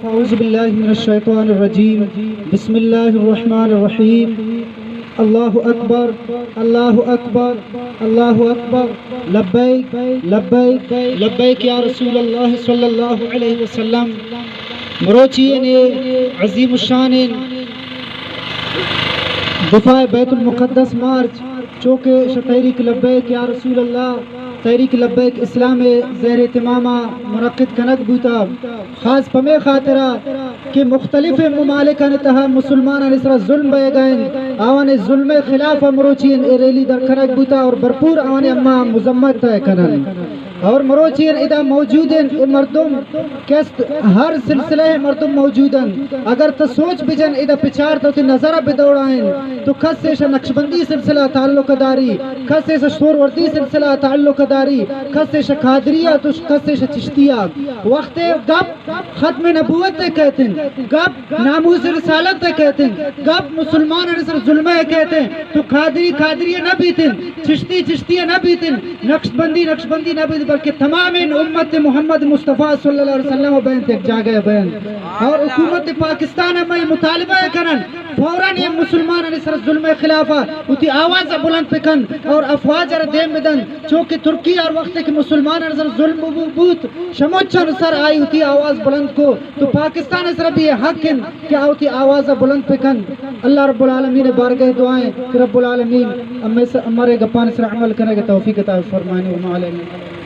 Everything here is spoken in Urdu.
اعوذ باللہ من الشیطان الرجیم بسم اللہ الرحمن الرحیم اللہ اکبر اللہ اکبر اللہ اکبر لبیک لبیک لبیک یا رسول اللہ صلی اللہ علیہ وسلم مروچین عظیم الشان دفاع بیت المقدس مارچ چوکے تحریک لبیک یا رسول اللہ تحریک لبیک اسلام زیر اہتمامہ منعقد کنک بوتا خاص پمے خاطرہ کہ مختلف ممالک انتہا مسلمان انسرا ظلم بے گئن آوان ظلم خلاف مروچین ریلی در کنک بوتا اور بھرپور آوان اما مذمت ہے کنن اور مروچین ادا موجود ہیں مردم کیست ہر سلسلہ مردم موجود ہیں اگر تو سوچ بجن ادا پچار تو تی نظرہ بدوڑائیں تو کس سے نقشبندی سلسلہ تعلق داری کس سے شوروردی سلسلہ تعلق داری کس سے قادریہ تو کس سے چشتیہ وقت گب ختم نبوت کہتے ہیں گب ناموس رسالت کہتے ہیں گب مسلمان انسر ظلم کہتے ہیں تو قادریہ نہ بیتیں چشتیہ نہ بیتیں نقشبندی نہ بیتیں بلکہ تمام امت محمد مصطفیٰ صلی اللہ علیہ وسلم بین تک جاگئے بین اور حکومت پاکستان میں مطالبہ کرن فوراً یہ مسلمان علیہ سر ظلم خلافہ اتی آواز بلند پکن اور افواج دیم بدن چونکہ ترکی اور وقت کے مسلمان علیہ سر ظلم بوت شموچن سر آئی اتی آواز بلند کو تو پاکستان سر بھی حق ہے کہ اتی آواز بلند پکن اللہ رب العالمین بارگاہ دعائیں کہ رب العالمین ہمارے گپان سر عمل کرنے کے توفیق عطا فرمائے وما علینا